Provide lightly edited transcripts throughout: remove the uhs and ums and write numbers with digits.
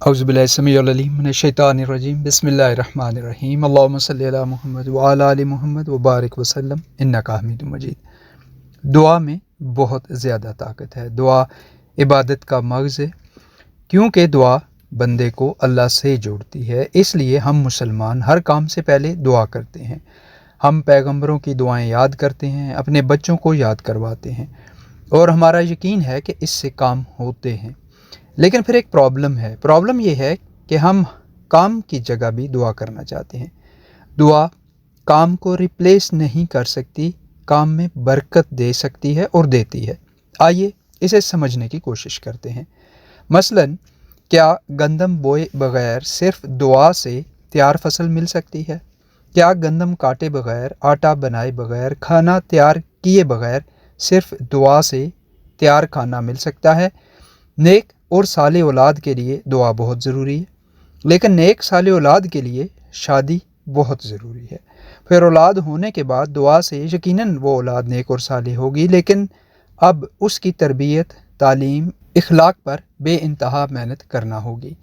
औज़ुबिल्लाहिस्समीउल-अलीम मिनश्शैतानिर्रजीम बिस्मिल्लाहिर्रहमानिर्रहीम अल्लाहुम्मा सल्लि अला मुहम्मद व अला आलि मुहम्मद व बारिक वसल्लम इन्नका हमीदुम मजीद। दुआ में बहुत ज़्यादा ताकत है। दुआ इबादत का मग़ज़ है, क्योंकि दुआ बंदे को अल्लाह से जोड़ती है। इसलिए हम मुसलमान हर काम से पहले दुआ करते हैं। हम पैगंबरों की दुआएं याद करते हैं, अपने बच्चों को याद करवाते हैं और हमारा यकीन है कि इससे काम होते हैं। लेकिन फिर एक प्रॉब्लम ये है कि हम काम की जगह भी दुआ करना चाहते हैं। दुआ काम को रिप्लेस नहीं कर सकती, काम में बरकत दे सकती है और देती है। आइए इसे समझने की कोशिश करते हैं। मसलन, क्या गंदम बोए बगैर सिर्फ दुआ से तैयार फसल मिल सकती है? क्या गंदम काटे बगैर, आटा बनाए बगैर, खाना तैयार किए बगैर सिर्फ दुआ से तैयार खाना मिल सकता है? नेक और साले औलाद के लिए दुआ बहुत ज़रूरी है, लेकिन नेक साले औलाद के लिए शादी बहुत ज़रूरी है। फिर औलाद होने के बाद दुआ से यकीनन वो औलाद नेक और साले होगी, लेकिन अब उसकी तरबियत, तालीम, इखलाक पर बेइंतहा मेहनत करना होगी।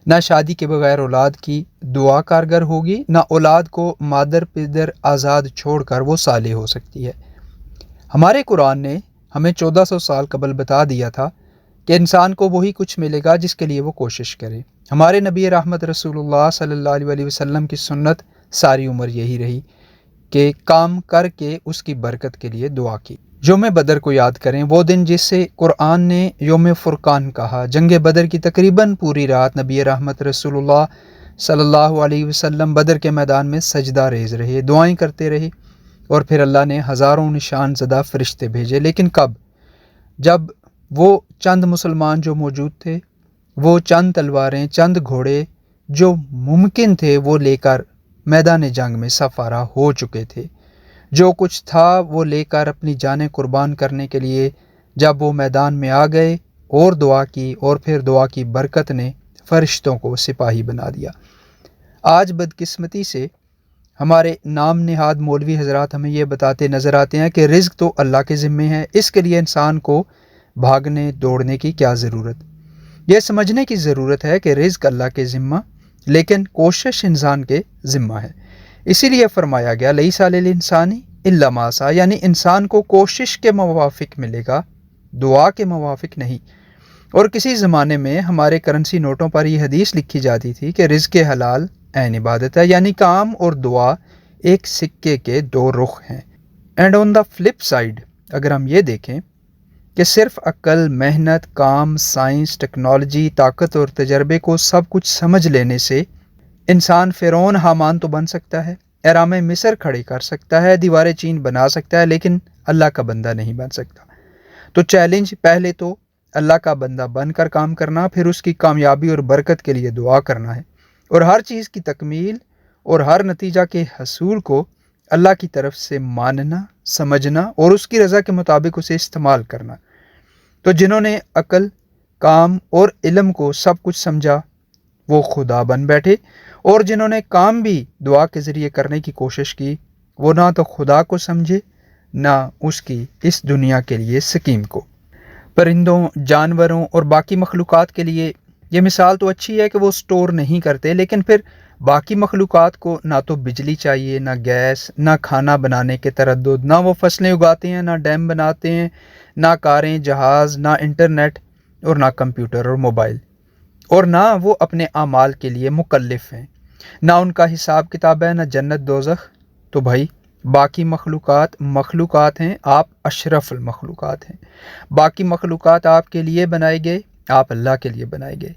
ना शादी के बगैर औलाद की दुआ कारगर होगी, ना औलाद को मादर पिदर आज़ाद छोड़कर वो साले हो सकती है। हमारे कुरान ने हमें 1400 साल कबल बता दिया था कि इंसान को वही कुछ मिलेगा जिसके लिए वो कोशिश करे। हमारे नबी रहमत रसूलुल्लाह सल्लल्लाहु अलैहि वसल्लम की सुन्नत सारी उम्र यही रही कि काम करके उसकी बरकत के लिए दुआ की। यौम बदर को याद करें, वो दिन जिससे कुरान ने यौम फुरकान कहा। जंग बदर की तकरीबन पूरी रात नबी रहमत रसूलुल्लाह सल्लल्लाहु अलैहि वसल्लम बदर के मैदान में सजदा रेज़ रहे, दुआएं करते रहे और फिर अल्लाह ने हज़ारों निशान ज़दा फरिश्ते भेजे। लेकिन कब? जब वो चंद मुसलमान जो मौजूद थे, वो चंद तलवारें, चंद घोड़े जो मुमकिन थे वो लेकर मैदान जंग में सफारा हो चुके थे। जो कुछ था वो लेकर अपनी जानें कुर्बान करने के लिए जब वो मैदान में आ गए और दुआ की, और फिर दुआ की बरकत ने फरिश्तों को सिपाही बना दिया। आज बदकिस्मती से हमारे नाम निहाद मौलवी हजरात हमें ये बताते नज़र आते हैं कि रिज़्क तो अल्लाह के ज़िम्मे है, इसके लिए इंसान को भागने दौड़ने की क्या ज़रूरत। यह समझने की ज़रूरत है कि रिज़्क अल्लाह के ज़िम्मा, लेकिन कोशिश इंसान के ज़िम्मा है। इसीलिए फरमाया गया लैसा लिल इंसानी इल्ला मा सा, यानी इंसान को कोशिश के मुवाफिक मिलेगा, दुआ के मुवाफिक नहीं। और किसी ज़माने में हमारे करेंसी नोटों पर यह हदीस लिखी जाती थी कि रिज़्क हलाल ऐन इबादत है, यानी काम और दुआ एक सिक्के के दो रुख हैं। And on the flip side अगर हम ये देखें कि सिर्फ अक्ल, मेहनत, काम, साइंस, टेक्नोलॉजी, ताकत और तजर्बे को सब कुछ समझ लेने से इंसान फ़िरौन हामान तो बन सकता है, एहराम मिस्र खड़े कर सकता है, दीवारें चीन बना सकता है, लेकिन अल्लाह का बंदा नहीं बन सकता। तो चैलेंज पहले तो अल्लाह का बंदा बनकर काम करना, फिर उसकी कामयाबी और बरकत के लिए दुआ करना है, और हर चीज़ की तकमील और हर नतीजा के हसूल को अल्लाह की तरफ से मानना, समझना और उसकी रज़ा के मुताबिक उसे इस्तेमाल करना। तो जिन्होंने अक्ल, काम और इल्म को सब कुछ समझा वो खुदा बन बैठे, और जिन्होंने काम भी दुआ के ज़रिए करने की कोशिश की वो ना तो खुदा को समझे ना उसकी इस दुनिया के लिए स्कीम को। परिंदों, जानवरों और बाकी मखलूक़ात के लिए ये मिसाल तो अच्छी है कि वो स्टोर नहीं करते, लेकिन फिर बाकी मखलूक़ात को ना तो बिजली चाहिए, ना गैस, ना खाना बनाने के तरद्दुद, ना वो फसलें उगाते हैं, ना डैम बनाते हैं, ना कारें, जहाज़, ना इंटरनेट और ना कंप्यूटर और मोबाइल, और ना वो अपने आमाल के लिए मुकल्लिफ हैं, ना उनका हिसाब किताब है, ना जन्नत दोज़ख। तो भाई बाकी मखलूक़ात हैं, आप अशरफुल मखलूक़ात हैं। बाकी मखलूक़ात आपके लिए बनाए गए, आप अल्लाह के लिए बनाए गए,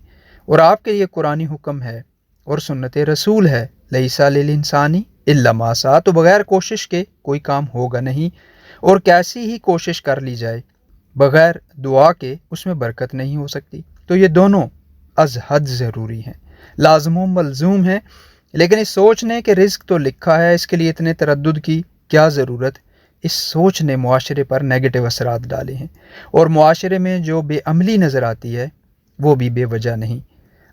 और आपके लिए कुरानी हुक्म है और सुन्नत रसूल है लैसा लिल इंसानी इल्ला मा सा। तो बग़ैर कोशिश के कोई काम होगा नहीं, और कैसी ही कोशिश कर ली जाए बग़ैर दुआ के उसमें बरकत नहीं हो सकती। तो ये दोनों अज़ हद ज़रूरी हैं, लाज़िम मलज़ूम हैं। लेकिन इस सोचने के रिज़्क तो लिखा है, इसके लिए इतने तरद्दुद की क्या ज़रूरत, इस सोच ने मुआशरे पर नेगेटिव असरात डाले हैं, और मुआशरे में जो बेअमली नज़र आती है वो भी बेवजह नहीं।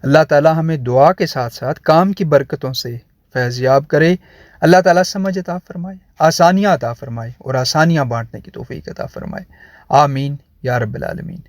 अल्लाह ताला हमें दुआ के साथ साथ काम की बरकतों से फैज़याब करे। अल्लाह ताला समझ अता फ़रमाए, आसानियाँ अता फ़रमाए और आसानियाँ बाँटने की तौफ़ीक़ अता फ़रमाए। आमीन या रब्बिल आलमीन।